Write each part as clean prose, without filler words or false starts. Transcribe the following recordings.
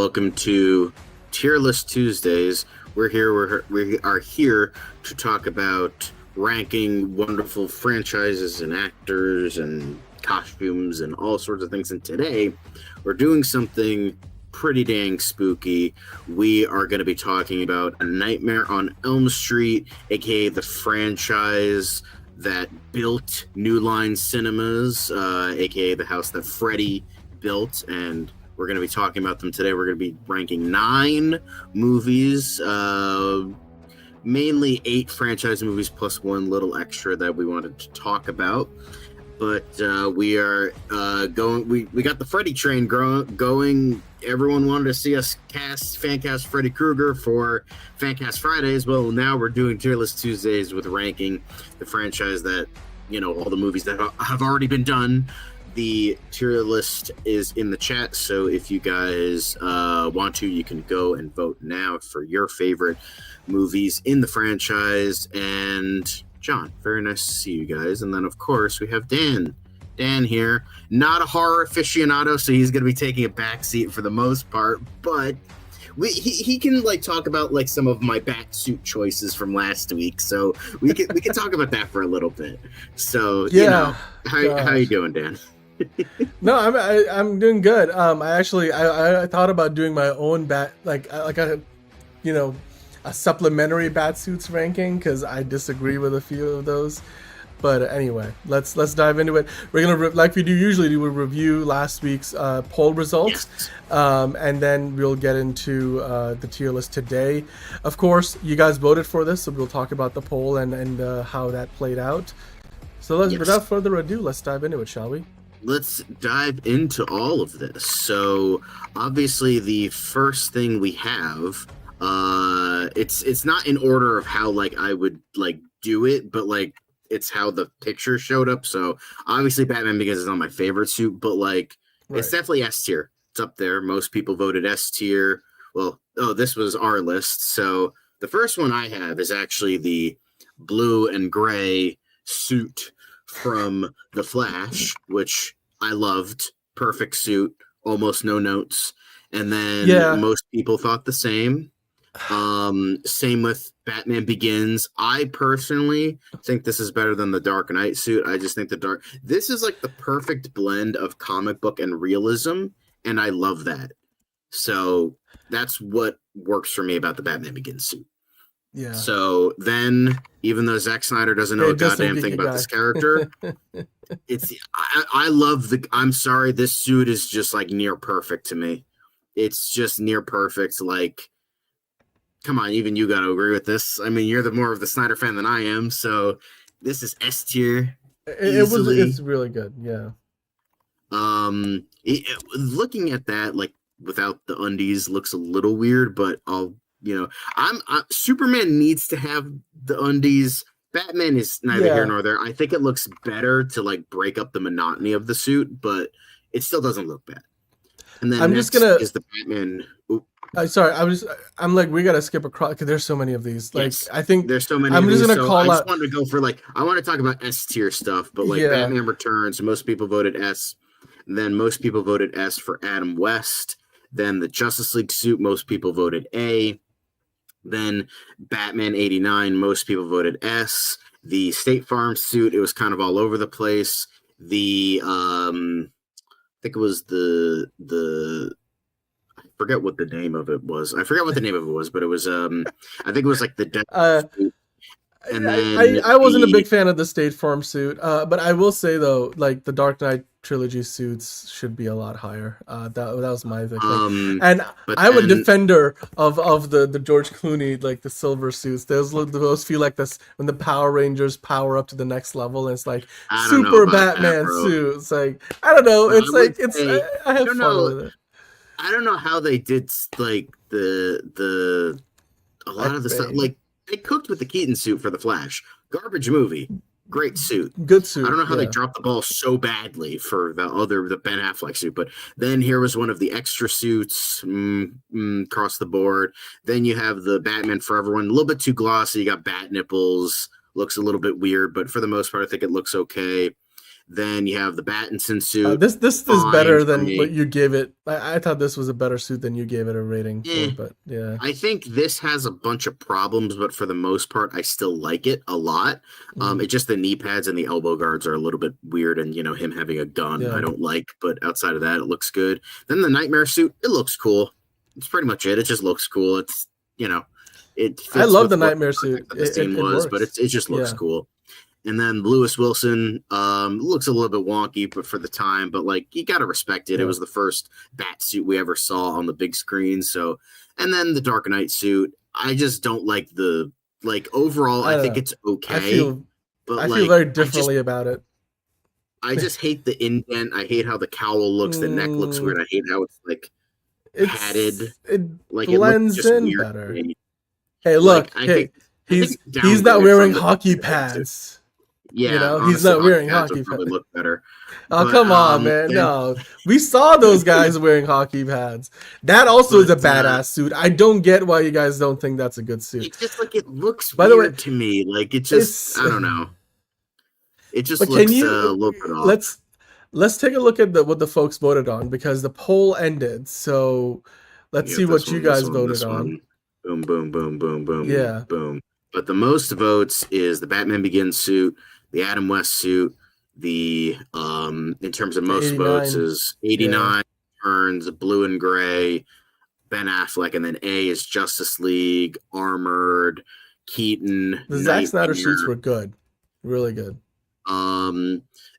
welcome to Tier List Tuesdays. We are here to talk about ranking wonderful franchises and actors and costumes and all sorts of things. And today, we're doing something pretty dang spooky. We are going to be talking about A Nightmare on Elm Street, aka the franchise that built New Line Cinemas, aka the house that Freddy built, and we're going to be talking about them today. We're going to be ranking 9 movies, mainly 8 franchise movies plus one little extra that we wanted to talk about. But we are going. We got the Freddy train going. Everyone wanted to see us fan cast Freddy Krueger for Fancast Fridays. Well, now we're doing Tier List Tuesdays with ranking the franchise that, all the movies that have already been done. The tier list is in the chat, so if you guys want to, you can go and vote now for your favorite movies in the franchise. And John, very nice to see you guys. And then, of course, we have Dan. Dan here, not a horror aficionado, so he's going to be taking a back seat for the most part, but he can talk about some of my bat suit choices from last week, so we can talk about that for a little bit. So yeah, how you doing, Dan? No, I'm doing good. I thought about doing my own bat a supplementary bat suits ranking because I disagree with a few of those. But anyway, let's dive into it. We're gonna like we do usually do a review last week's poll results, yes. And then we'll get into the tier list today. Of course, you guys voted for this, so we'll talk about the poll and how that played out. So without further ado, let's dive into it, shall we? Let's dive into all of this. So obviously the first thing we have, it's not in order of how I would do it, but it's how the picture showed up. So obviously Batman Begins is not my favorite suit, but it's definitely S tier. It's up there. Most people voted S tier. Well, this was our list. So the first one I have is actually the blue and gray suit from The Flash, which I loved. Perfect suit, almost no notes. And then most people thought the same. Same with Batman Begins. I personally think this is better than the Dark Knight suit. I just think this is the perfect blend of comic book and realism, and I love that. So that's what works for me about the Batman Begins suit. Yeah. So then, even though Zack Snyder doesn't know a goddamn thing about this character, I love I'm sorry, this suit is just near perfect to me. It's just near perfect. Come on, even you got to agree with this. I mean, you're more of the Snyder fan than I am, so this is S tier. It's really good, yeah. Looking at that, without the undies, looks a little weird, but Superman needs to have the undies. Batman is neither here nor there. I think it looks better to break up the monotony of the suit, but it still doesn't look bad. And then is the Batman. I'm we gotta skip across because there's so many of these. Yes, I think there's so many. I'm just gonna I just wanted to go for I want to talk about S tier stuff, but Batman Returns, most people voted S. Then most people voted S for Adam West. Then the Justice League suit, most people voted A. Then Batman 89, most people voted S. The State Farm suit, it was kind of all over the place. The I think it was the I forget what the name of it was. But it was I think it was the Death suit. And then I wasn't a big fan of the State Farm suit, but I will say though, the Dark Knight trilogy suits should be a lot higher. That was my thing. And I'm a defender of the George Clooney, the silver suits. Those feel like this when the Power Rangers power up to the next level, and it's super Batman suit. It's I don't know. I have fun with it. I don't know how they did a lot of the stuff. They cooked with the Keaton suit for The Flash. Garbage movie. Great suit. Good suit. I don't know how they dropped the ball so badly for the Ben Affleck suit, but then here was one of the extra suits across the board. Then you have the Batman Forever one, a little bit too glossy. You got bat nipples. Looks a little bit weird, but for the most part, I think it looks okay. Then you have the Battinson suit. This is Fine better for than me. what you gave it. I thought this was a better suit than you gave it a rating for, but yeah. I think this has a bunch of problems, but for the most part, I still like it a lot. It's just the knee pads and the elbow guards are a little bit weird, and him having a gun I don't like, but outside of that, it looks good. Then the Nightmare suit, it looks cool. It's pretty much it. It just looks cool. It's it fits I love with the what Nightmare suit. the scene was, but it just looks cool. And then Lewis Wilson looks a little bit wonky, but for the time, but like you got to respect it. Yeah. It was the first bat suit we ever saw on the big screen. So, and then the Dark Knight suit, I just don't like overall. I think it's okay. I feel very differently about it. I just hate the indent. I hate how the cowl looks. The neck looks weird. I hate how it's padded. It blends in better. Hey, look. He's not wearing hockey pads. Yeah, he's not wearing hockey pads. Look better. Oh, but, come on, man! No, we saw those guys wearing hockey pads. That also is a badass suit. I don't get why you guys don't think that's a good suit. It's just it looks weird to me. I don't know. It just looks a little bit off. Let's take a look at what the folks voted on, because the poll ended. So let's see what you guys voted on. Boom, boom, boom, boom, boom. Yeah, boom. But the most votes is the Batman Begins suit, the Adam West suit, the in terms of most votes is 89 turns, blue and gray, Ben Affleck, and then A is Justice League, Armored, Keaton. The Zack Snyder suits were good, really good.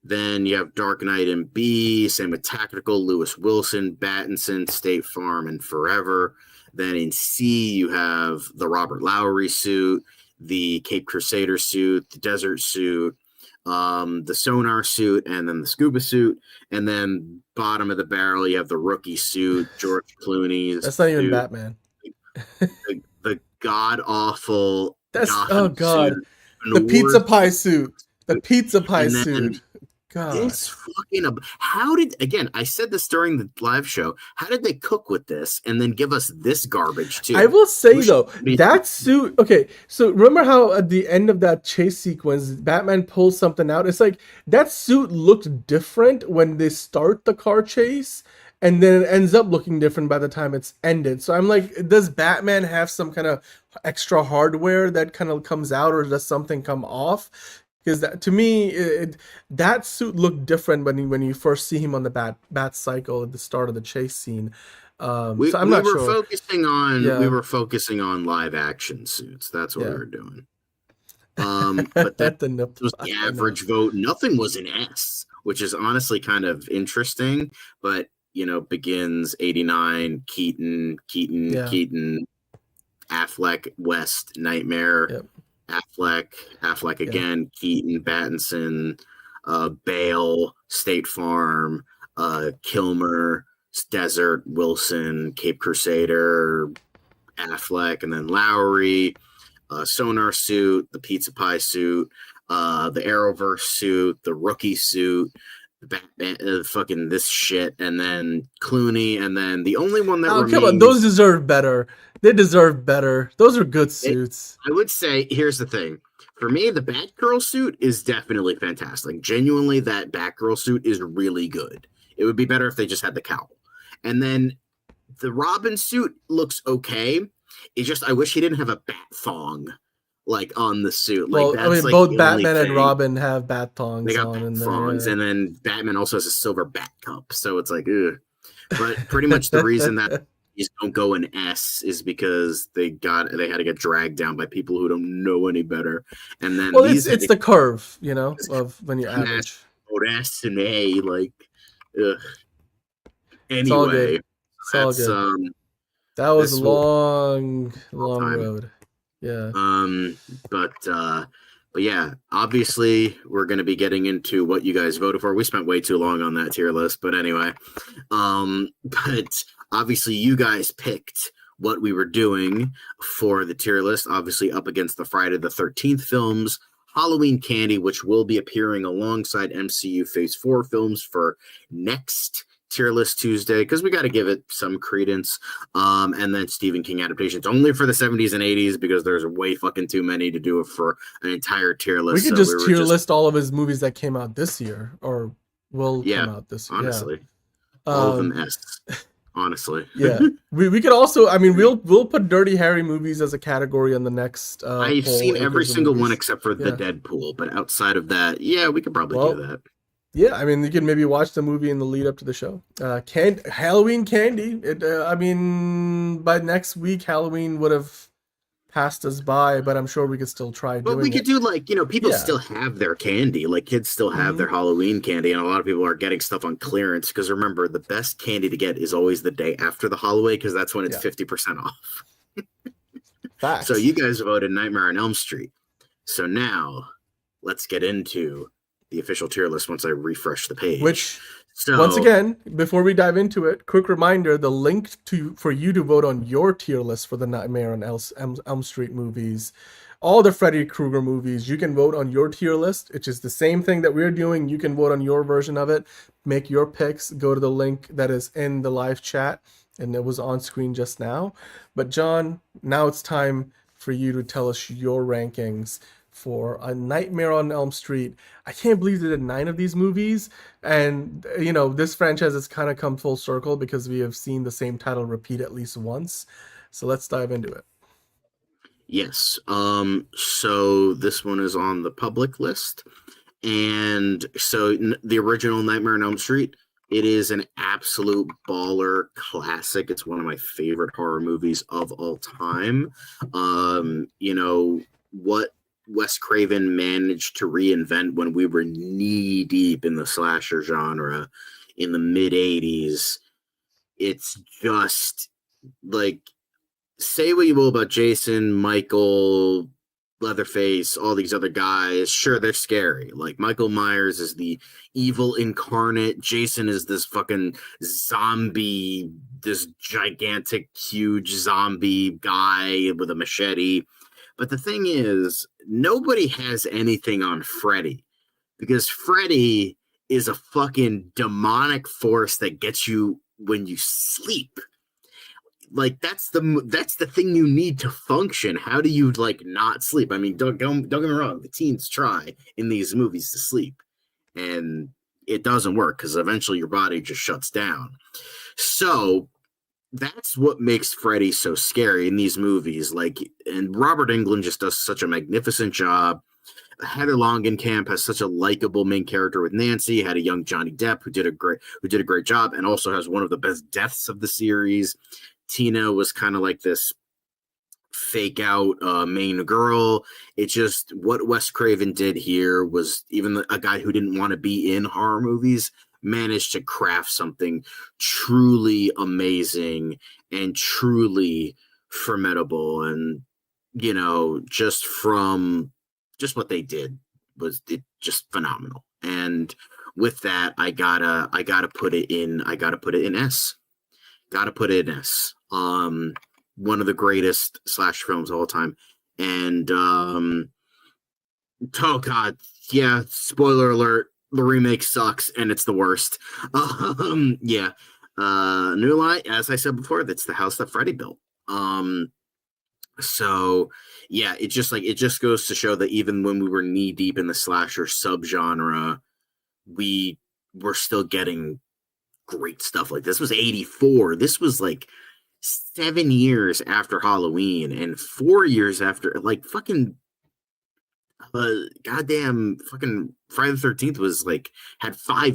Then you have Dark Knight in B, same with Tactical, Lewis Wilson, Battinson, State Farm, and Forever. Then in C, you have the Robert Lowry suit, the Cape Crusader suit, the Desert suit, the Sonar suit, and then the Scuba suit. And then bottom of the barrel, you have the rookie suit, George Clooney's. That's not even Batman. the god-awful Gotham suit. The pizza pie suit. The pizza pie suit. God. This fucking I said this during the live show. How did they cook with this and then give us this garbage too? I will say though, that suit. Okay, so remember how at the end of that chase sequence, Batman pulls something out? It's like that suit looked different when they start the car chase, and then it ends up looking different by the time it's ended. So I'm like, does Batman have some kind of extra hardware that kind of comes out, or does something come off? Because to me, that suit looked different when you first see him on the bat cycle at the start of the chase scene. So I'm not sure. We were focusing on live action suits. That's what we were doing. But that was the average vote. Nothing was an S, which is honestly kind of interesting. But Begins 89, Keaton, Affleck, West, Nightmare. Yep. Affleck again, Keaton, Battinson, Bale, State Farm, Kilmer, Desert, Wilson, Cape Crusader, Affleck, and then Lowry, Sonar suit, the Pizza Pie suit, the Arrowverse suit, the Rookie suit, the Batman, fucking this shit, and then Clooney, and then the only one that remains. Come on, those deserve better. They deserve better. Those are good suits. I would say, here's the thing. For me, the Batgirl suit is definitely fantastic. Genuinely, that Batgirl suit is really good. It would be better if they just had the cowl. And then the Robin suit looks okay. It's just, I wish he didn't have a bat thong on the suit. Well, both Batman and Robin have bat thongs. They got bat thongs, and then Batman also has a silver bat cup. So it's like, ugh. But pretty much the reason that these don't go in S is because they had to get dragged down by people who don't know any better. And then it's the curve, of when you average. S and A, ugh. Anyway, it's all good. That was a long road. Yeah. But yeah, obviously we're going to be getting into what you guys voted for. We spent way too long on that tier list, but anyway. But obviously you guys picked what we were doing for the tier list, obviously up against the Friday the 13th films, Halloween Candy, which will be appearing alongside MCU Phase 4 films for next Tier List Tuesday, because we got to give it some credence. And then Stephen King adaptations only for the 70s and 80s, because there's way fucking too many to do it for an entire tier list. We could just tier list all of his movies that came out this year or will come out this year. Honestly. All of them S. Honestly. Yeah. We could also, I mean, we'll put Dirty Harry movies as a category on the next I've seen every single one except for the Deadpool, but outside of that, yeah, we could probably do that. Yeah, I mean, you can maybe watch the movie in the lead up to the show. Halloween Candy. I mean, by next week, Halloween would have passed us by, but I'm sure we could still try doing it. But we could do, like, you know, people still have their candy. Like, kids still have their Halloween candy, and a lot of people are getting stuff on clearance, because remember, the best candy to get is always the day after the holiday, because that's when it's 50% off. Facts. So you guys voted Nightmare on Elm Street. So now, let's get into the official tier list once I refresh the page. Which, once again, before we dive into it, quick reminder, the link for you to vote on your tier list for the Nightmare on Elm Street movies, all the Freddy Krueger movies, you can vote on your tier list. It's just the same thing that we're doing. You can vote on your version of it. Make your picks. Go to the link that is in the live chat, and it was on screen just now. But John, now it's time for you to tell us your rankings for A Nightmare on Elm Street. I can't believe they did 9 of these movies, and you know, this franchise has kind of come full circle because we have seen the same title repeat at least once. So let's dive into it. Yes. So this one is on the public list, and so the original Nightmare on Elm Street, it is an absolute baller classic. It's one of my favorite horror movies of all time. You know what Wes Craven managed to reinvent when we were knee deep in the slasher genre in the mid 80s. It's just like, say what you will about Jason, Michael, Leatherface, all these other guys. Sure, they're scary. Like, Michael Myers is the evil incarnate. Jason is this fucking zombie, this gigantic, huge zombie guy with a machete. But the thing is, nobody has anything on Freddy, because Freddy is a fucking demonic force that gets you when you sleep. Like, that's the thing you need to function. How do you, like, not sleep? I mean, don't get me wrong. The teens try in these movies to sleep, and it doesn't work, because eventually your body just shuts down. So that's what makes Freddy so scary in these movies. Like, and Robert Englund just does such a magnificent job. Heather Langenkamp has such a likable main character with Nancy. Had a young Johnny Depp who did a great job, and also has one of the best deaths of the series. Tina was kind of like this fake out main girl. It's just what Wes Craven did here was, even a guy who didn't want to be in horror movies managed to craft something truly amazing and truly formidable. And, you know, just what they did was just phenomenal. And with that, I gotta put it in S. Gotta put it in S. One of the greatest slash films of all time. And oh god, yeah, spoiler alert, the remake sucks and it's the worst. Yeah. New Line, as I said before, that's the house that Freddy built. So yeah, it just goes to show that even when we were knee deep in the slasher subgenre, we were still getting great stuff. Like, this was 1984. This was like 7 years after Halloween and 4 years after, like, fucking goddamn fucking Friday the 13th was like, had 4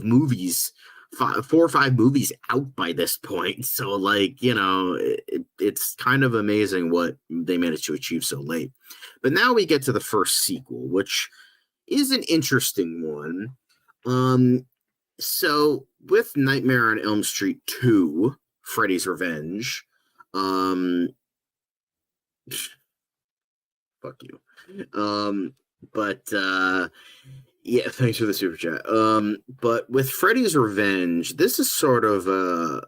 or 5 movies out by this point. So, like, you know, it's kind of amazing what they managed to achieve so late. But now we get to the first sequel, which is an interesting one. So with Nightmare on Elm Street 2, Freddy's Revenge, fuck you. Yeah, thanks for the super chat. But with Freddy's Revenge, this is sort of the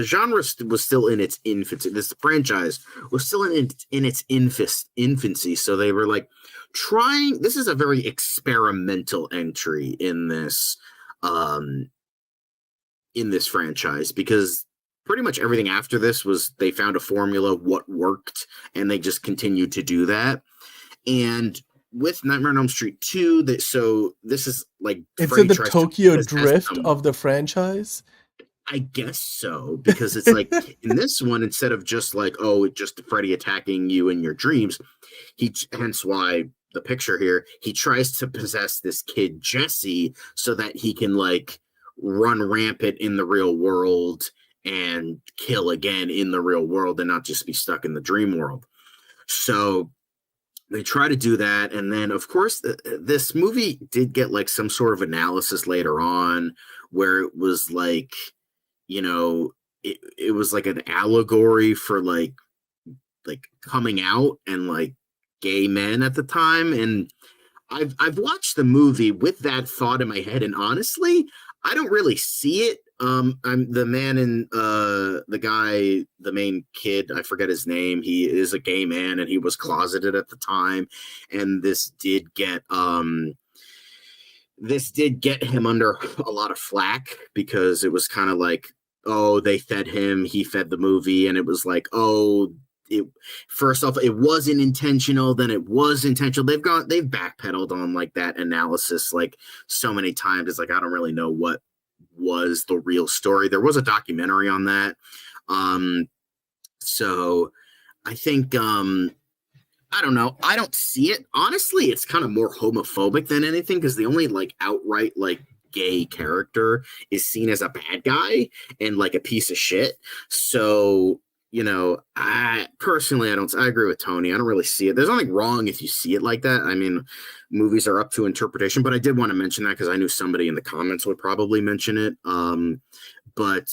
genre was still in its infancy. This franchise was still in its infancy. So they were like this is a very experimental entry in this. um, in this franchise, because pretty much everything after this was they found a formula of what worked, and they just continued to do that. And with Nightmare on Elm Street 2, so this is like Is it Freddy the tries to Tokyo possess Drift them. of the franchise? I guess so, because it's like in this one, instead of just like, oh, it's just Freddy attacking you in your dreams, hence why the picture here, he tries to possess this kid Jesse so that he can like run rampant in the real world and kill again in the real world and not just be stuck in the dream world. So they try to do that, and then of course this movie did get like some sort of analysis later on where it was like, you know, it was like an allegory for like coming out and like gay men at the time. And I've watched the movie with that thought in my head, and honestly, I don't really see it. I'm the man in the guy, the main kid, I forget his name. He is a gay man and he was closeted at the time, and this did get him under a lot of flack because it was kind of like, oh, they fed him, he fed the movie, and it was like, oh, it first off, it wasn't intentional, then it was intentional. They've backpedaled on like that analysis like so many times. It's like I don't really know what was the real story. There was a documentary on that. So I think I don't know. I don't see it. Honestly, it's kind of more homophobic than anything because the only like outright like gay character is seen as a bad guy and like a piece of shit. So, I personally, I agree with Tony. I don't really see it. There's nothing wrong if you see it like that. I mean, movies are up to interpretation, but I did want to mention that because I knew somebody in the comments would probably mention it. But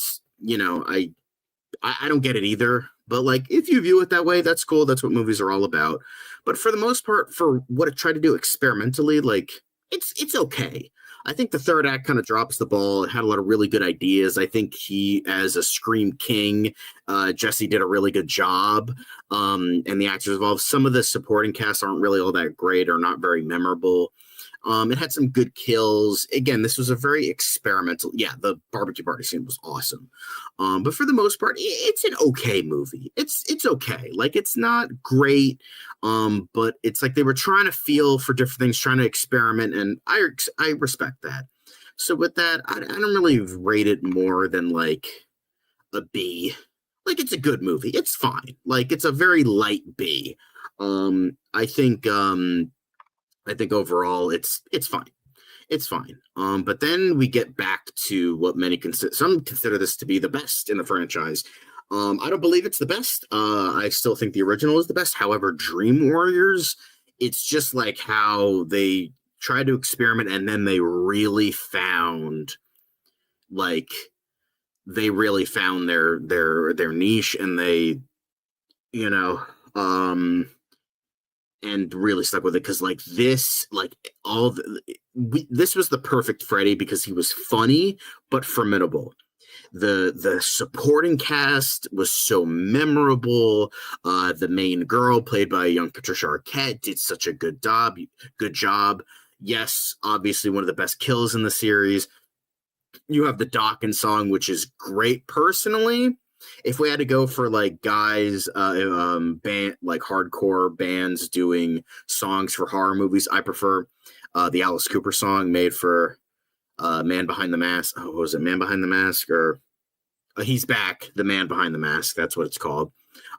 I don't get it either. But like, if you view it that way, that's cool. That's what movies are all about. But for the most part, for what it tried to do experimentally, like it's okay. I think the third act kind of drops the ball. It had a lot of really good ideas. I think he, as a Scream King, Jesse did a really good job. And the actors involved. Some of the supporting casts aren't really all that great or not very memorable. It had some good kills. Again, this was a very experimental. Yeah, the barbecue party scene was awesome. But for the most part, it's an okay movie. It's okay. Like, it's not great. But it's like they were trying to feel for different things, trying to experiment, and I respect that. So with that, I don't really rate it more than like a B. Like, it's a good movie. It's fine. Like, it's a very light B. I think overall it's fine. It's fine. But then we get back to what some consider this to be the best in the franchise. I don't believe it's the best. I still think the original is the best. However, Dream Warriors, it's just like how they tried to experiment and then they really found their niche, and they, you know, and really stuck with it because this was the perfect Freddy because he was funny but formidable. The supporting cast was so memorable. The main girl, played by young Patricia Arquette, did such a good job. Yes, obviously one of the best kills in the series. You have the Dawkins song, which is great personally. If we had to go for like guys, band like hardcore bands doing songs for horror movies, I prefer the Alice Cooper song made for Man Behind the Mask. Oh, what was it? Man Behind the Mask, or He's Back, The Man Behind the Mask. That's what it's called.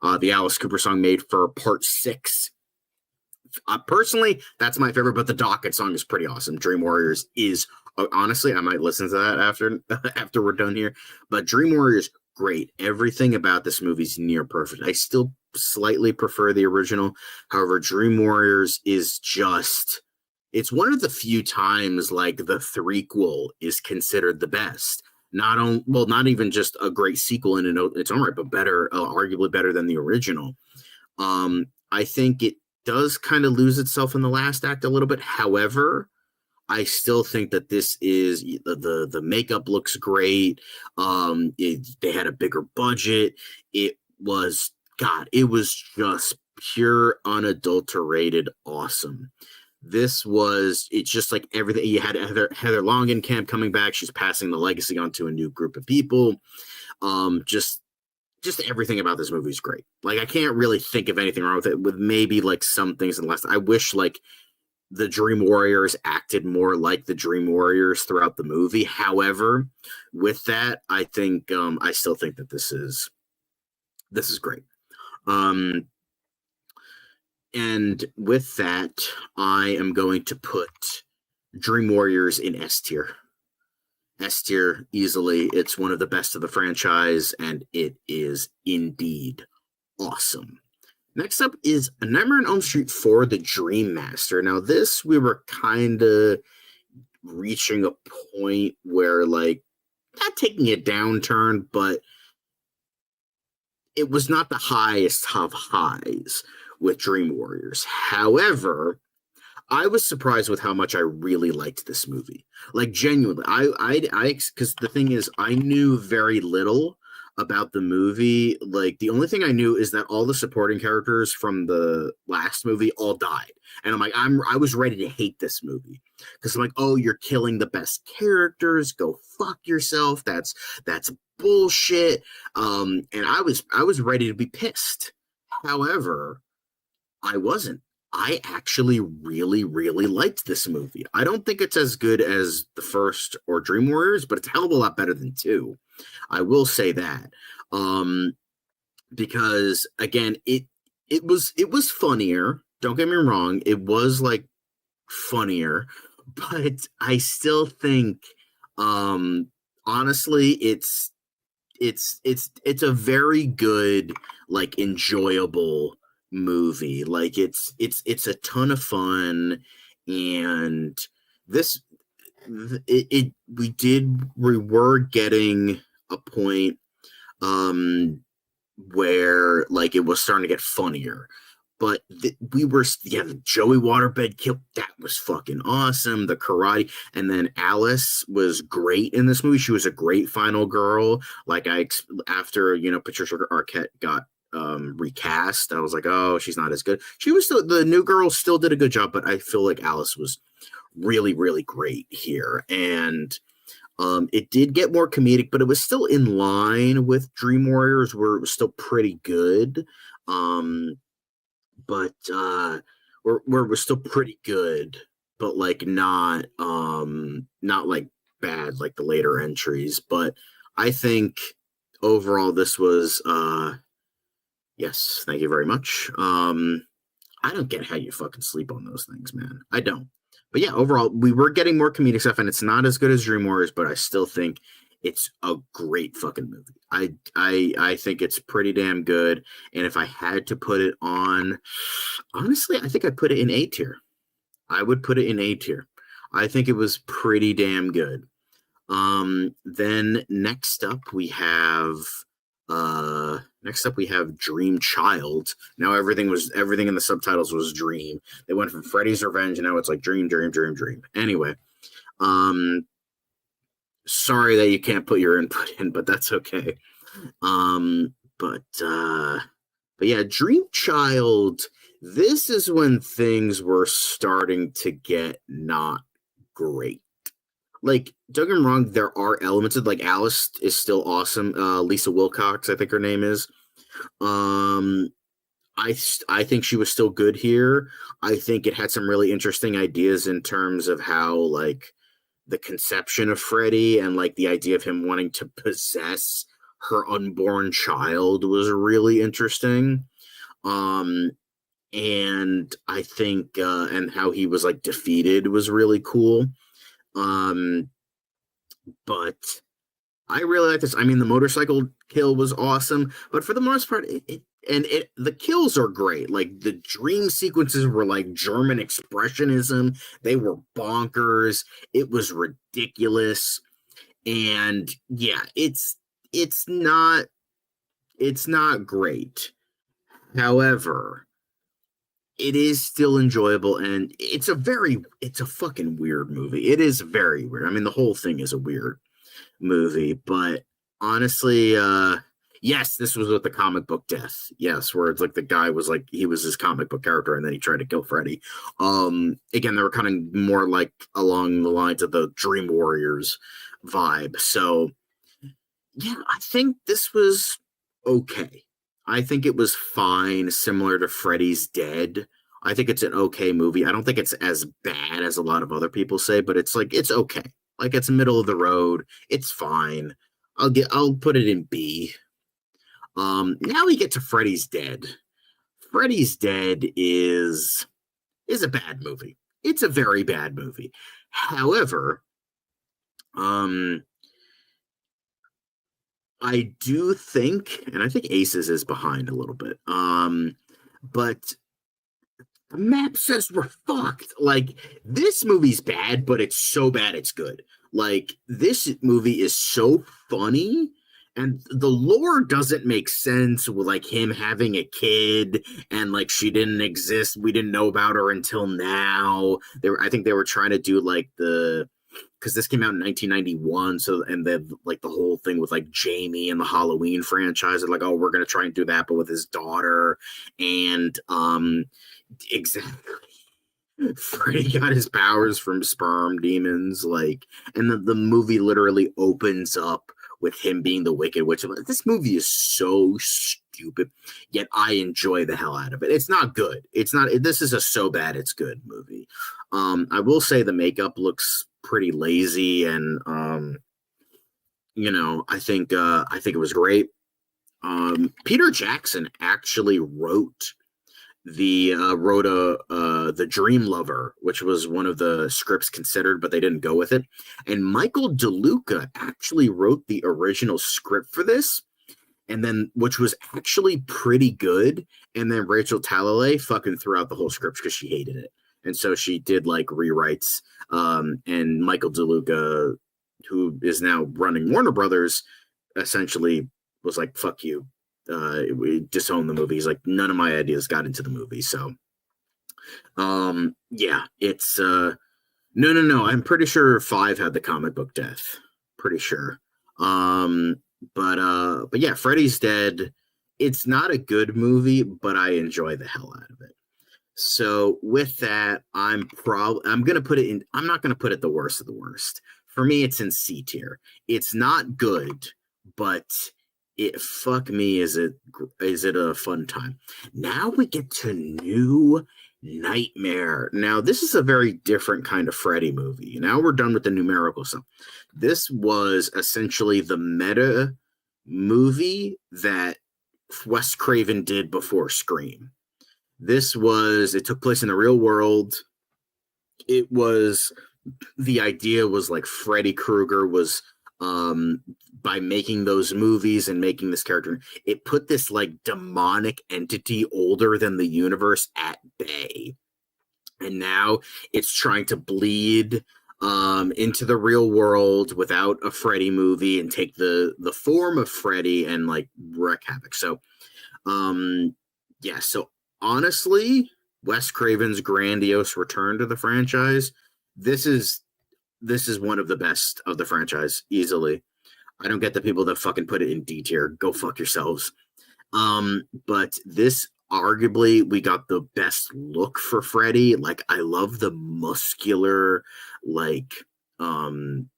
The Alice Cooper song made for Part 6. Personally, that's my favorite, but the Docket song is pretty awesome. Dream Warriors is, honestly, I might listen to that after we're done here. But Dream Warriors, great. Everything about this movie is near perfect. I still slightly prefer the original. However, Dream Warriors is just, it's one of the few times like the threequel is considered the best. Not even just a great sequel in its own right, but better, arguably better than the original. I think it does kind of lose itself in the last act a little bit. However, I still think that this is the makeup looks great. They had a bigger budget. It was just pure unadulterated awesome. It's just like everything. You had Heather Langenkamp coming back. She's passing the legacy on to a new group of people. Just everything about this movie is great. Like, I can't really think of anything wrong with it, with maybe like some things in the last. I wish like the Dream Warriors acted more like the Dream Warriors throughout the movie. However, with that, I think I still think that this is great. And with that, I am going to put Dream Warriors in S tier. S tier easily. It's one of the best of the franchise, and it is indeed awesome. Next up is A Nightmare on Elm Street 4, The Dream Master. Now, this, we were kind of reaching a point where, like, not taking a downturn, but it was not the highest of highs with Dream Warriors. However, I was surprised with how much I really liked this movie. Like, genuinely, because the thing is, I knew very little about the movie. Like, the only thing I knew is that all the supporting characters from the last movie all died, and I'm like, I was ready to hate this movie because I'm like, oh, you're killing the best characters. Go fuck yourself. That's bullshit. And I was ready to be pissed. However, I wasn't. I actually really, really liked this movie. I don't think it's as good as the first or Dream Warriors, but it's a hell of a lot better than 2. I will say that. Because again, it was funnier. Don't get me wrong, it was like funnier, but I still think honestly it's a very good, like, enjoyable movie. Like, it's a ton of fun, and this we were getting a point where, like, it was starting to get funnier, but the Joey Waterbed kill, that was fucking awesome. The karate, and then Alice was great in this movie. She was a great final girl. Like, after Patricia Arquette got recast, I was like, oh, she's not as good. She was still, the new girl still did a good job, but I feel like Alice was really, really great here. And it did get more comedic, but it was still in line with Dream Warriors, where it was still pretty good. But where it was still pretty good, but like not like bad like the later entries. But I think overall this was yes, thank you very much. I don't get how you fucking sleep on those things, man. I don't. But yeah, overall, we were getting more comedic stuff, and it's not as good as Dream Warriors, but I still think it's a great fucking movie. I think it's pretty damn good. And if I had to put it on, honestly, I think I'd put it in A tier. I would put it in A tier. I think it was pretty damn good. Then next up we have Dream Child. Now everything in the subtitles was Dream. They went from Freddy's Revenge, and now it's like Dream. Anyway, sorry that you can't put your input in, but that's okay. But yeah, Dream Child, this is when things were starting to get not great. Like, don't get me wrong, there are elements of, like, Alice is still awesome. Lisa Wilcox, I think her name is. I think she was still good here. I think it had some really interesting ideas in terms of how, like, the conception of Freddy and, like, the idea of him wanting to possess her unborn child was really interesting. And I think and how he was, like, defeated was really cool. But I really like this. I mean, the motorcycle kill was awesome, but for the most part, the kills are great. Like, the dream sequences were like German expressionism. They were bonkers. It was ridiculous. And yeah, it's not great. However, it is still enjoyable, and it's a fucking weird movie. It is very weird. I mean, the whole thing is a weird movie, but honestly, Yes, this was with the comic book death. Yes, where it's like the guy was like he was his comic book character and then he tried to kill Freddy. Again, they were kind of more like along the lines of the Dream Warriors vibe. So yeah, I think this was okay. I think it was fine, similar to Freddy's Dead. I think it's an okay movie. I don't think it's as bad as a lot of other people say, but it's like it's okay. Like it's middle of the road. It's fine. I'll put it in B. Now we get to Freddy's Dead. Freddy's Dead is a bad movie. It's a very bad movie. However, um, I do think, and I think Aces is behind a little bit. But the map says we're fucked. Like this movie's bad, but it's so bad it's good. Like this movie is so funny, and the lore doesn't make sense with like him having a kid and like she didn't exist. We didn't know about her until now. I think they were trying to do like the because this came out in 1991. So, and then like the whole thing with like Jamie and the Halloween franchise, and like, oh, we're gonna try and do that, but with his daughter, and exactly. Freddy got his powers from sperm demons, like, and the movie literally opens up with him being the Wicked Witch. This movie is so stupid, yet I enjoy the hell out of it. It's not good. It's not. This is a so bad it's good movie. I will say the makeup looks pretty lazy, and I think it was great. Peter Jackson actually wrote the Dream Lover, which was one of the scripts considered, but they didn't go with it. And Michael DeLuca actually wrote the original script for this, and then which was actually pretty good. And then Rachel Talalay fucking threw out the whole script because she hated it, and so she did like rewrites. And Michael DeLuca, who is now running Warner Brothers, essentially was like, "Fuck you." We disowned the movie. He's like, none of my ideas got into the movie. So yeah, it's no, I'm pretty sure 5 had the comic book death, pretty sure. But yeah, Freddy's Dead, it's not a good movie, but I enjoy the hell out of it. So with that, I'm gonna put it in. I'm not gonna put it the worst of the worst. For me, it's in C tier. It's not good, but fuck me, is it a fun time. Now we get to New Nightmare. Now this is a very different kind of Freddy movie. Now we're done with the numerical stuff. This was essentially the meta movie that Wes Craven did before Scream. It took place in the real world. The idea was like Freddy Krueger was by making those movies and making this character, it put this like demonic entity older than the universe at bay. And now it's trying to bleed into the real world without a Freddy movie and take the form of Freddy and like wreak havoc. So yeah, so honestly, Wes Craven's grandiose return to the franchise, this is one of the best of the franchise, easily. I don't get the people that fucking put it in D tier. Go fuck yourselves. But this arguably, we got the best look for Freddy. Like, I love the muscular, like,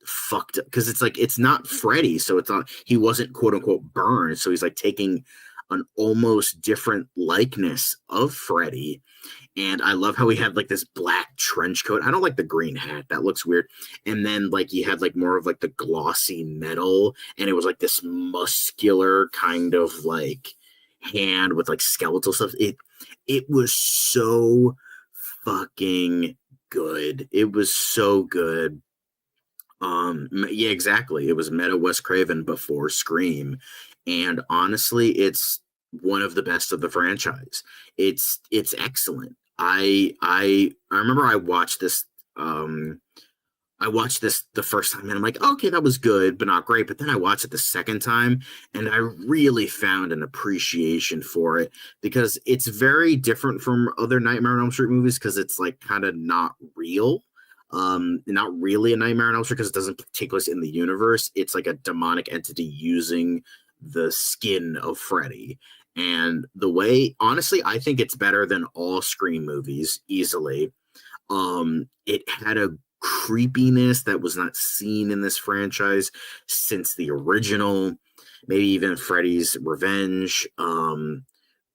fucked up, because it's like it's not Freddy, so it's not, he wasn't quote unquote burned, so he's like taking an almost different likeness of Freddy. And I love how he had like this black trench coat. I don't like the green hat. That looks weird. And then like he had like more of like the glossy metal, and it was like this muscular kind of like hand with like skeletal stuff. It was so fucking good. It was so good. Yeah, exactly. It was meta Wes Craven before Scream. And honestly, it's one of the best of the franchise. It's excellent. I remember I watched this the first time and I'm like, okay, that was good, but not great. But then I watched it the second time and I really found an appreciation for it, because it's very different from other Nightmare on Elm Street movies, because it's like kind of not real. Not really a Nightmare on Elm Street because it doesn't take place in the universe. It's like a demonic entity using the skin of Freddy. And the way, honestly, I think it's better than all Scream movies easily. It had a creepiness that was not seen in this franchise since the original, maybe even Freddy's Revenge.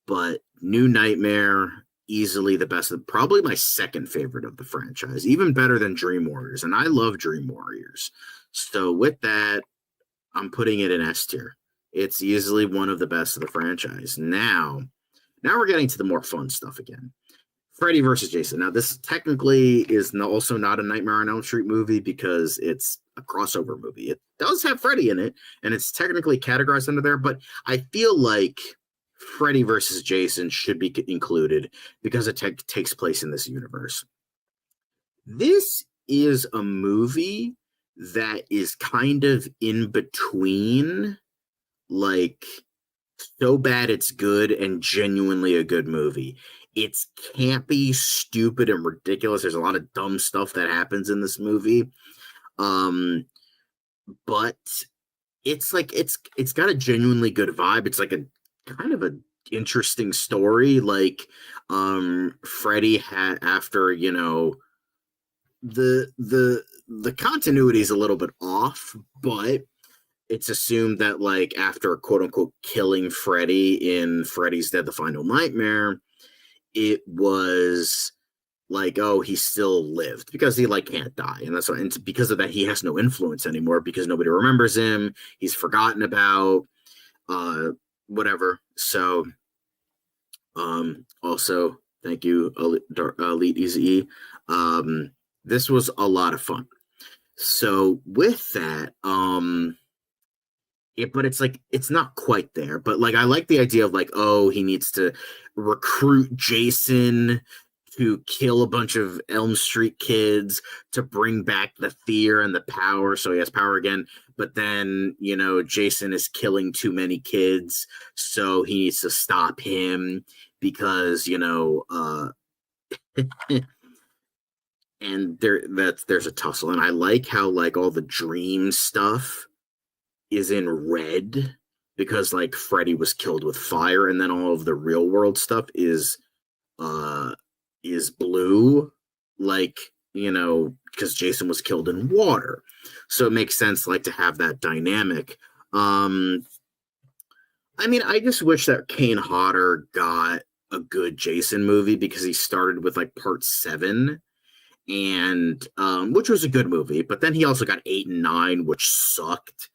But New Nightmare, easily the best, probably my second favorite of the franchise, even better than Dream Warriors. And I love Dream Warriors. So with that, I'm putting it in S tier. It's easily one of the best of the franchise. Now we're getting to the more fun stuff again. Freddy versus Jason. Now, this technically is also not a Nightmare on Elm Street movie because it's a crossover movie. It does have Freddy in it, and it's technically categorized under there, but I feel like Freddy versus Jason should be included because it takes place in this universe. This is a movie that is kind of in between, like, so bad it's good and genuinely a good movie. It's campy, stupid, and ridiculous. There's a lot of dumb stuff that happens in this movie. But it's like it's got a genuinely good vibe. It's like a kind of an interesting story. Like Freddy had, after, you know, the continuity is a little bit off, but it's assumed that, like, after quote unquote killing Freddy in Freddy's Dead: The Final Nightmare, it was like, oh, he still lived because he, like, can't die, and that's why, and because of that, he has no influence anymore because nobody remembers him. He's forgotten about, whatever. So, also, thank you, Elite Easy. This was a lot of fun. So with that, but it's like, it's not quite there, but like, I like the idea of, like, oh, he needs to recruit Jason to kill a bunch of Elm Street kids to bring back the fear and the power, so he has power again. But then, you know, Jason is killing too many kids, so he needs to stop him because, you know, and there's a tussle. And I like how, like, all the dream stuff is in red because, like, Freddy was killed with fire, and then all of the real world stuff is blue, like, you know, because Jason was killed in water. So it makes sense, like, to have that dynamic. I mean, I just wish that Kane Hodder got a good Jason movie, because he started with, like, part 7, and which was a good movie, but then he also got 8 and 9, which sucked.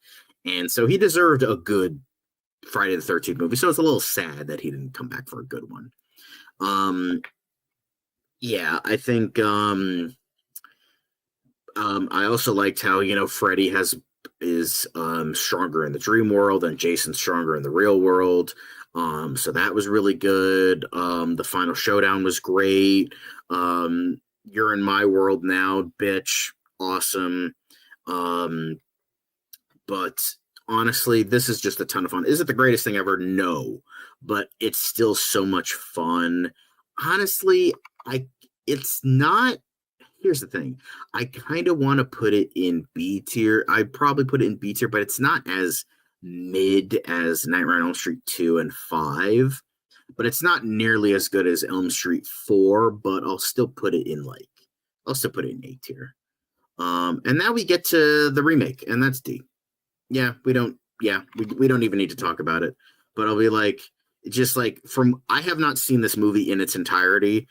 And so he deserved a good Friday the 13th movie. So it's a little sad that he didn't come back for a good one. Yeah, I think I also liked how, you know, Freddy is stronger in the dream world and Jason's stronger in the real world. So that was really good. The final showdown was great. You're in my world now, bitch. Awesome. But honestly, this is just a ton of fun. Is it the greatest thing ever? No, but it's still so much fun. Honestly, it's not. Here's the thing. I kind of want to put it in B tier. I'd probably put it in B tier, but it's not as mid as Nightmare on Elm Street 2 and 5. But it's not nearly as good as Elm Street 4, but I'll still put it in A tier. And now we get to the remake, and that's D. We don't even need to talk about it. But I'll be like, just like, I have not seen this movie in its entirety,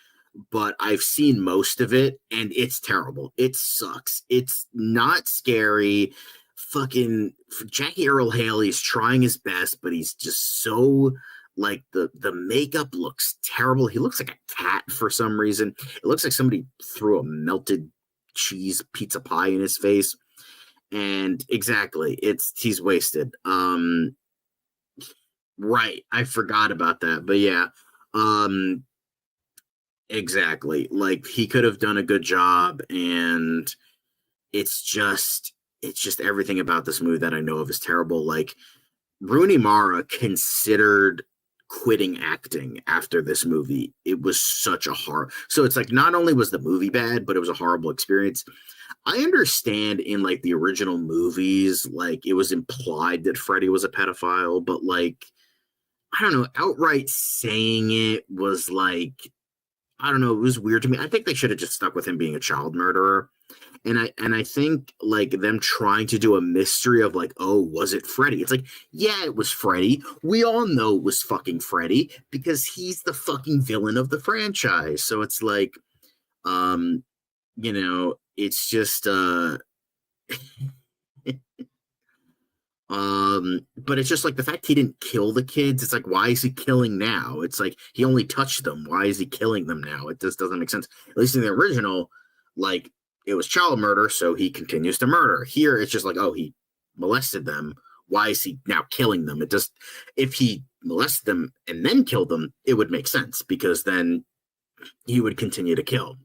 but I've seen most of it, and it's terrible. It sucks. It's not scary. Fucking Jackie Earle Haley's trying his best, but he's just so, like, the makeup looks terrible. He looks like a cat for some reason. It looks like somebody threw a melted cheese pizza pie in his face. And exactly, he's wasted. Right, I forgot about that. But yeah, exactly. Like, he could have done a good job, and it's just everything about this movie that I know of is terrible. Like, Rooney Mara considered quitting acting after this movie. It was such a horror. So it's like not only was the movie bad, but it was a horrible experience. I understand in like the original movies, like it was implied that Freddy was a pedophile, but like I don't know, outright saying it was like I don't know, it was weird to me. I think they should have just stuck with him being a child murderer. And I think like them trying to do a mystery of like, oh, was it Freddy? It's like, yeah, it was Freddy. We all know it was fucking Freddy because he's the fucking villain of the franchise. So it's like, um, it's just but it's just like the fact he didn't kill the kids, it's like, why is he killing now? It's like he only touched them. Why is he killing them now? It just doesn't make sense. At least in the original, like it was child murder, so he continues to murder. Here it's just like, oh, he molested them. Why is he now killing them? It just if he molested them and then killed them, it would make sense because then he would continue to kill.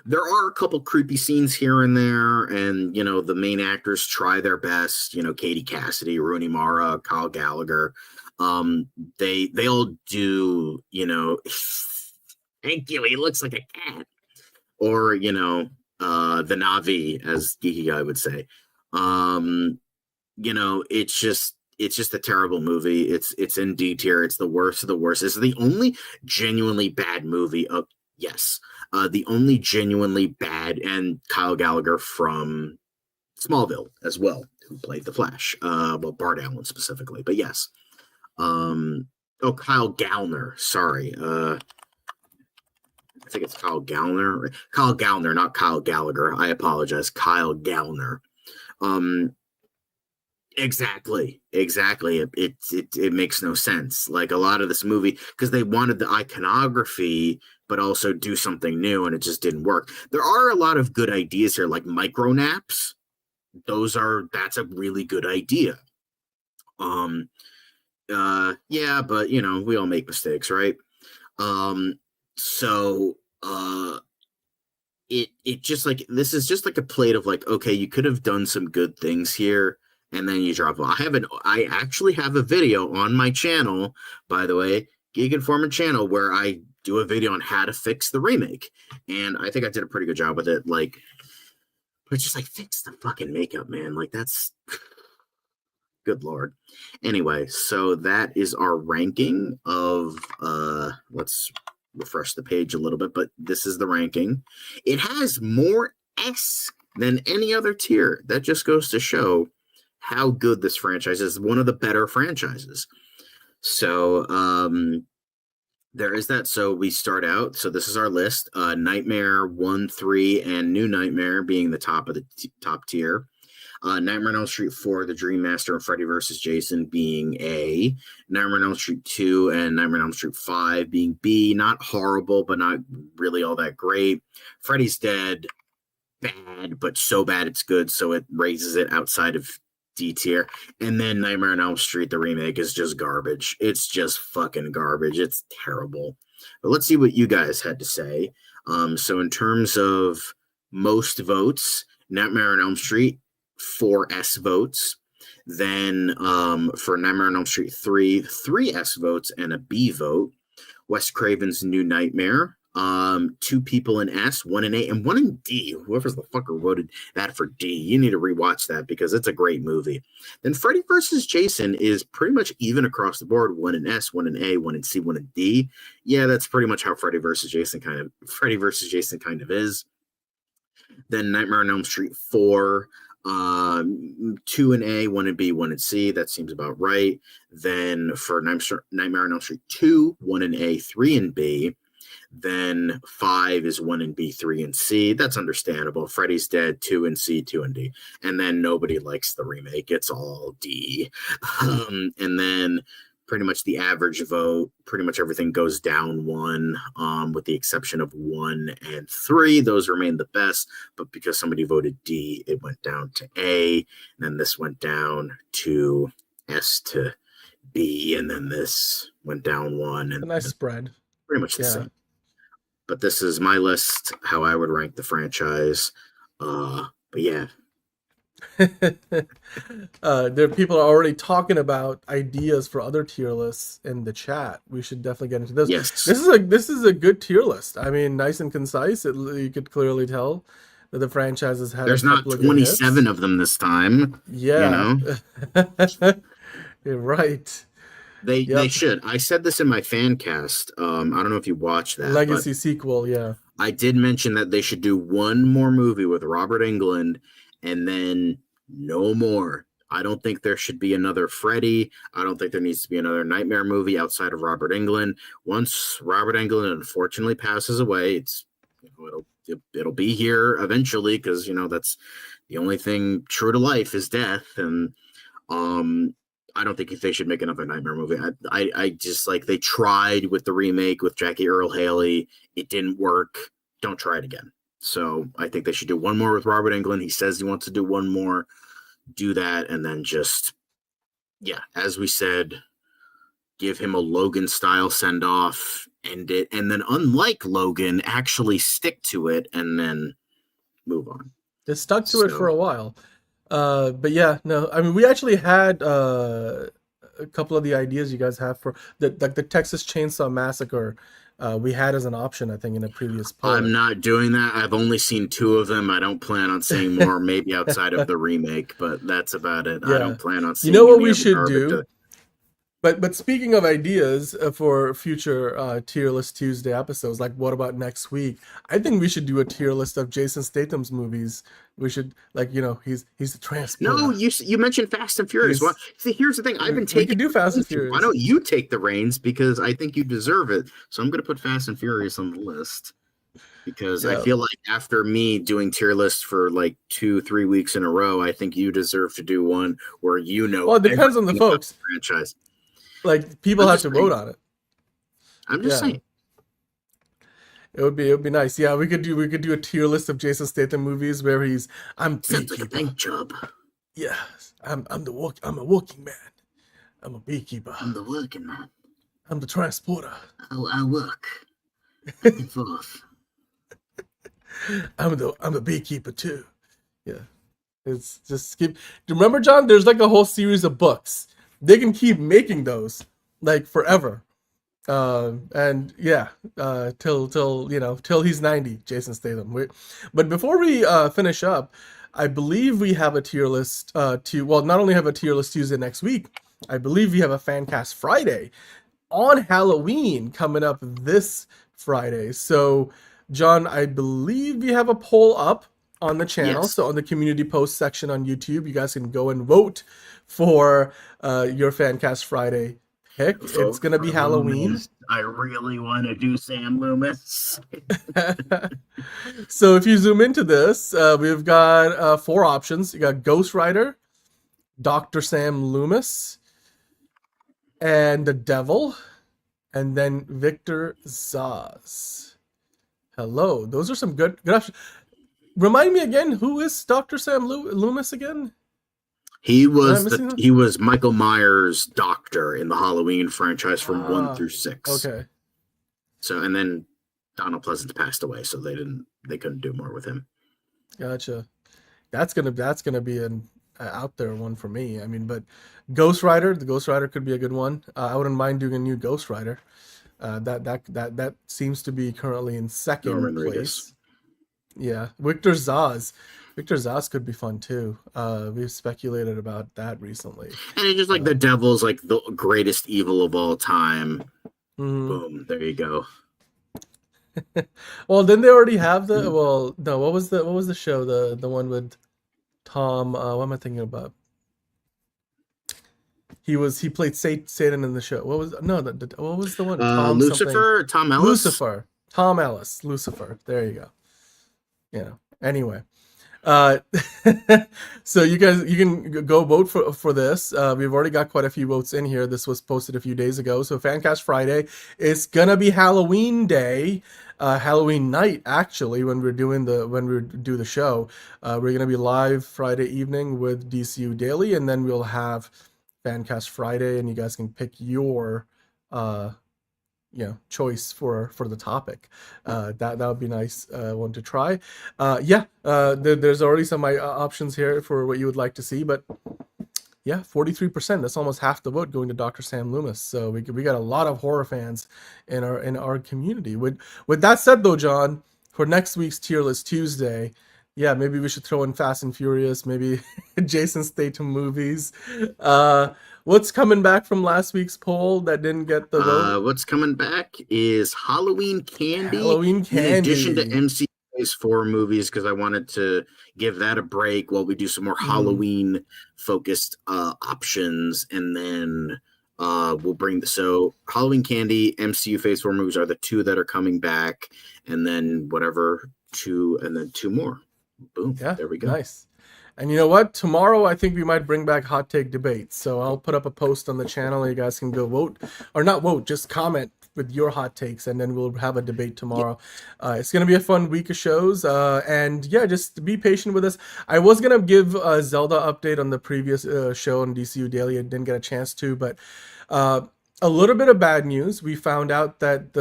There are a couple creepy scenes here and there, and the main actors try their best. Katie Cassidy, Rooney Mara, Kyle Gallagher. They all do. Thank you. He looks like a cat, or the Navi, as Geeky Guy would say. It's just a terrible movie. It's in D tier. It's the worst of the worst. It's the only genuinely bad movie of yes. The only genuinely bad, and Kyle Gallagher from Smallville as well, who played the Flash. Bart Allen specifically, but yes. Kyle Gallner. Sorry. I think it's Kyle Gallner. Kyle Gallner, not Kyle Gallagher. I apologize. Kyle Gallner. Exactly. It makes no sense. Like a lot of this movie, because they wanted the iconography, but also do something new, and it just didn't work. There are a lot of good ideas here, like micro naps. That's a really good idea. Yeah, but we all make mistakes, right? So it just like this is just like a plate of like, okay, you could have done some good things here, and then you drop it. I actually have a video on my channel, by the way, Geek Informant channel, where I do a video on how to fix the remake, and I think I did a pretty good job with it. Like, but just like fix the fucking makeup, man. Like that's good lord. Anyway, so that is our ranking of let's refresh the page a little bit, but this is the ranking. It has more S than any other tier. That just goes to show how good this franchise is. One of the better franchises. So there is that. So we start out. So this is our list. Nightmare 1, 3, and New Nightmare being the top of the top tier. Nightmare on Elm Street 4, The Dream Master, and Freddy vs. Jason being A. Nightmare on Elm Street 2 and Nightmare on Elm Street 5 being B. Not horrible, but not really all that great. Freddy's Dead, bad, but so bad it's good, so it raises it outside of D tier. And then Nightmare on Elm Street, the remake, is just garbage. It's just fucking garbage. It's terrible. But let's see what you guys had to say. So in terms of most votes, Nightmare on Elm Street, 4 S votes. Then for Nightmare on Elm Street 3 S votes and a B vote. Wes Craven's New Nightmare, 2 people in S, 1 in A, and 1 in D. Whoever's the fucker voted that for D, you need to rewatch that because it's a great movie. Then Freddy vs. Jason is pretty much even across the board, 1 in S, 1 in A, 1 in C, 1 in D. Yeah, that's pretty much how Freddy vs. Jason kind of is. Then Nightmare on Elm Street 4, 2 in A, 1 in B, 1 in C. That seems about right. Then for Nightmare on Elm Street 2, 1 in A, 3 in B. Then 5 is 1 in B, 3 in C. That's understandable. Freddy's Dead, 2 in C, 2 in D. And then nobody likes the remake. It's all D. And then pretty much the average vote, pretty much everything goes down 1, with the exception of 1 and 3. Those remain the best, but because somebody voted D, it went down to A. And then this went down to S to B, and then this went down 1. And a nice spread. Pretty much the same. But this is my list, how I would rank the franchise. But yeah. There people are already talking about ideas for other tier lists in the chat. We should definitely get into this. Yes. This is a good tier list. I mean, nice and concise. You could clearly tell that the franchise has had a There's not couple of good 27 hits. of them this time, you Yeah, know? you're right. They Yep, should. I said this in my fan cast. I don't know if you watched that, but legacy sequel. Yeah, I did mention that they should do one more movie with Robert Englund and then no more. I don't think there should be another Freddy. I don't think there needs to be another Nightmare movie outside of Robert Englund. Once Robert Englund unfortunately passes away, it'll be here eventually because that's the only thing true to life is death. And um I don't think if they should make another Nightmare movie. I just like they tried with the remake with Jackie Earl Haley. It didn't work. Don't try it again. So I think they should do one more with Robert Englund. He says he wants to do one more. Do that, and then just as we said, give him a Logan style send off, end it, and then unlike Logan, actually stick to it, and then move on. they stuck to it for a while. But yeah, no, I mean, we actually had a couple of the ideas you guys have for the Texas Chainsaw Massacre. We had as an option, I think, in a previous poll. I'm not doing that. I've only seen 2 of them. I don't plan on seeing more, maybe outside of the remake, but that's about it. Yeah. I don't plan on seeing. You know what we should do? But speaking of ideas for future tier list Tuesday episodes, like what about next week? I think we should do a tier list of Jason Statham's movies. We should he's the transporter. No, you mentioned Fast and Furious. Well, see, here's the thing. I've been taking. We could do Fast and Furious. Why don't you take the reins? Because I think you deserve it. So I'm going to put Fast and Furious on the list because I feel like after me doing tier lists for like 2-3 weeks in a row, I think you deserve to do one where Well, it depends on the folks. Franchise. Like people have to vote on it. I'm just saying. It would be nice. Yeah, we could do a tier list of Jason Statham movies where I'm sounds like a bank job. Yeah, I'm a working man. I'm a beekeeper. I'm the working man. I'm the transporter. I work back and forth. I'm the beekeeper too. Yeah, it's just keep. Remember, John? There's like a whole series of books. They can keep making those like forever. And yeah, till he's 90, Jason Statham. But before we finish up, I believe we have a tier list not only have a tier list Tuesday next week, I believe we have a Fancast Friday on Halloween coming up this Friday. So, John, I believe we have a poll up on the channel. Yes. So on the community post section on YouTube, you guys can go and vote for your Fancast Friday pick. It's going to be Halloween. Loomis. I really want to do Sam Loomis. So if you zoom into this, we've got 4 options. You got Ghost Rider, Dr. Sam Loomis, and the Devil, and then Victor Zaz. Hello. Those are some good options. Remind me again, who is Dr. Sam Loomis again? He was Michael Myers' doctor in the Halloween franchise from 1 through 6. Okay. So and then Donald Pleasance passed away, so they couldn't do more with him. Gotcha. That's gonna be an out there one for me. I mean, but Ghost Rider, the Ghost Rider could be a good one. I wouldn't mind doing a new Ghost Rider. That seems to be currently in second place. Yeah, Victor Zaz could be fun too. We've speculated about that recently. And it's just like the Devil's like the greatest evil of all time. Mm-hmm. Boom, there you go. Well, didn't they already have the? Well, no. What was the show? The one with Tom. What am I thinking about? He played Satan in the show. What was what was the one? Lucifer. Tom Ellis. Lucifer. Tom Ellis. Lucifer. There you go. Yeah. Anyway. So you can go vote for this. We've already got quite a few votes in here. This was posted a few days ago. So Fancast Friday is gonna be Halloween day, Halloween night actually. When we do the show, we're gonna be live Friday evening with DCU Daily, and then we'll have Fancast Friday, and you guys can pick your choice for the topic. That would be nice one to try. There's already some options here for what you would like to see, but yeah, 43%. That's almost half the vote going to Dr. Sam Loomis. So we got a lot of horror fans in our community. With that said, though, John, for next week's Tier List Tuesday, yeah, maybe we should throw in Fast and Furious, maybe Jason Statham movies. What's coming back from last week's poll that didn't get the vote? What's coming back is Halloween Candy. Halloween Candy. In addition to MC Phase 4 movies, because I wanted to give that a break while we do some more Halloween-focused options, and then we'll bring Halloween Candy, MCU Phase 4 movies are the two that are coming back, and then two more. Boom. Yeah, there we go. Nice. And you know what? Tomorrow, I think we might bring back hot take debates. So I'll put up a post on the channel. You guys can go vote, or not vote, just comment with your hot takes, and then we'll have a debate tomorrow. It's going to be a fun week of shows. And yeah, just be patient with us. I was going to give a Zelda update on the previous show on DCU Daily. I didn't get a chance to, but a little bit of bad news. We found out that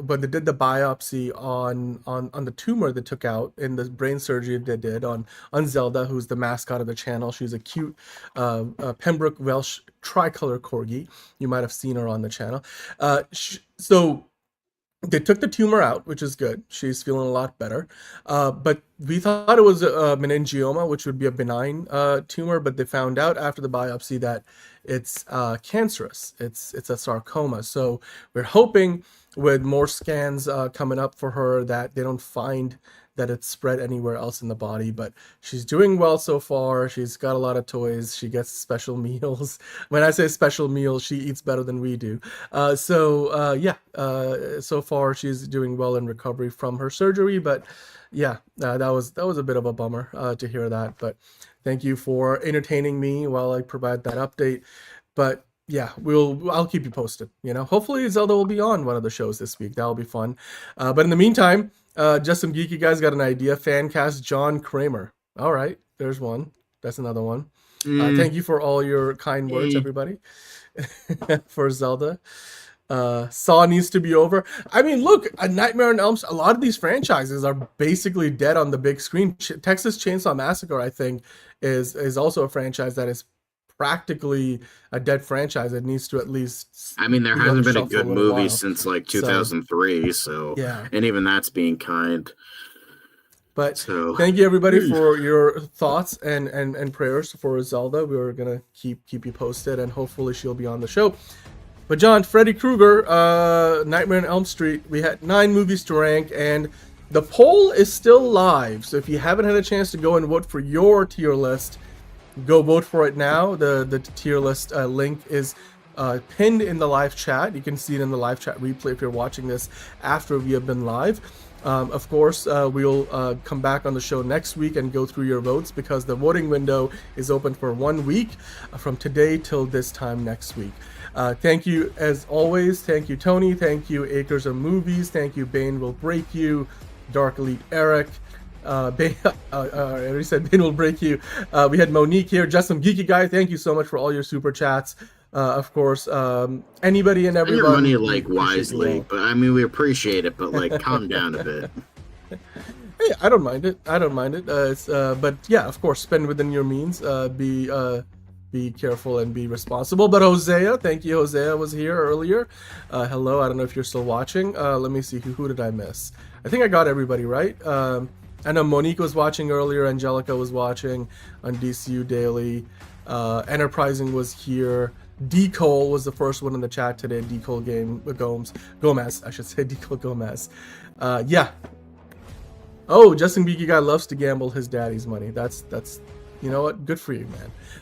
when they did the biopsy on the tumor they took out in the brain surgery they did on Zelda, who's the mascot of the channel. She's a cute Pembroke Welsh tricolor corgi. You might have seen her on the channel. So they took the tumor out, which is good. She's feeling a lot better. But we thought it was a meningioma, which would be a benign tumor, but they found out after the biopsy that it's cancerous. It's a sarcoma. So we're hoping with more scans coming up for her that they don't find that it's spread anywhere else in the body, but she's doing well so far. She's got a lot of toys. She gets special meals. When I say special meals, she eats better than we do. So far she's doing well in recovery from her surgery, but yeah, that was a bit of a bummer to hear that, but thank you for entertaining me while I provide that update. But yeah, I'll keep you posted. Hopefully Zelda will be on one of the shows this week. That'll be fun. But in the meantime, just some geeky guys got an idea. Fan cast John Kramer. All right, there's one. That's another one. Thank you for all your kind words, everybody. For Zelda. Saw needs to be over. I mean, look, A Nightmare on Elm Street, a lot of these franchises are basically dead on the big screen. Texas Chainsaw Massacre, I think, is also a franchise that is practically a dead franchise. It needs to at least, I mean, there hasn't been a good movie since like 2003, so yeah, and even that's being kind. But thank you everybody for your thoughts and prayers for Zelda. We're gonna keep you posted, and hopefully she'll be on the show. But John, Freddy Krueger, Nightmare on Elm Street, we had 9 movies to rank, and the poll is still live. So if you haven't had a chance to go and vote for your tier list, go vote for it now. The tier list link is pinned in the live chat. You can see it in the live chat replay if you're watching this after we have been live. Of course, we'll come back on the show next week and go through your votes, because the voting window is open for 1 week from today till this time next week. Thank you as always. Thank you, Tony. Thank you, Acres of Movies. Thank you, Bane Will Break You, Dark Elite Eric. I already said Bane Will Break You. We had Monique here, just some geeky guy. Thank you so much for all your super chats. Of course, anybody and everyone. Spend your money wisely, but I mean, we appreciate it, but calm down a bit. Hey, I don't mind it. But yeah, of course, spend within your means. Be careful and be responsible. But Hosea, thank you. Hosea was here earlier. Hello. I don't know if you're still watching. Let me see. Who did I miss? I think I got everybody right. I know Monique was watching earlier. Angelica was watching on DCU Daily. Enterprising was here. D. Cole was the first one in the chat today. D. Cole Gomez, I should say. D. Cole Gomez. Yeah. Oh, Justin Beaky guy loves to gamble his daddy's money. That's you know what? Good for you,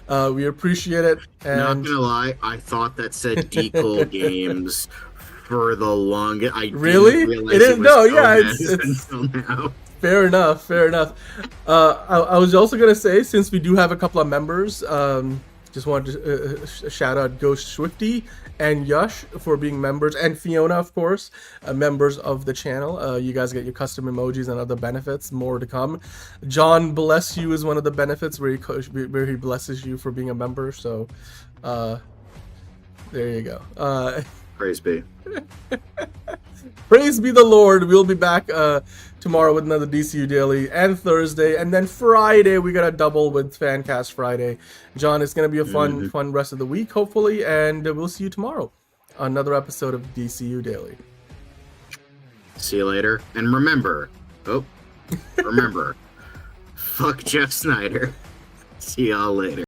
man. We appreciate it. And not gonna lie, I thought that said D. Cole Games for the longest. I really? It is no, yeah. It's until now. Fair enough. I was also gonna say, since we do have a couple of members, just wanted to shout out Ghost Swifty and Yush for being members, and Fiona, of course, members of the channel. You guys get your custom emojis and other benefits, more to come. John Bless You is one of the benefits where he blesses you for being a member. So there you go. Praise be. Praise be the Lord. We'll be back tomorrow with another DCU Daily, and Thursday, and then Friday we got a double with Fancast Friday. John, it's gonna be a fun rest of the week, hopefully, and we'll see you tomorrow. Another episode of DCU Daily. See you later, and remember, fuck Jeff Snyder. See y'all later.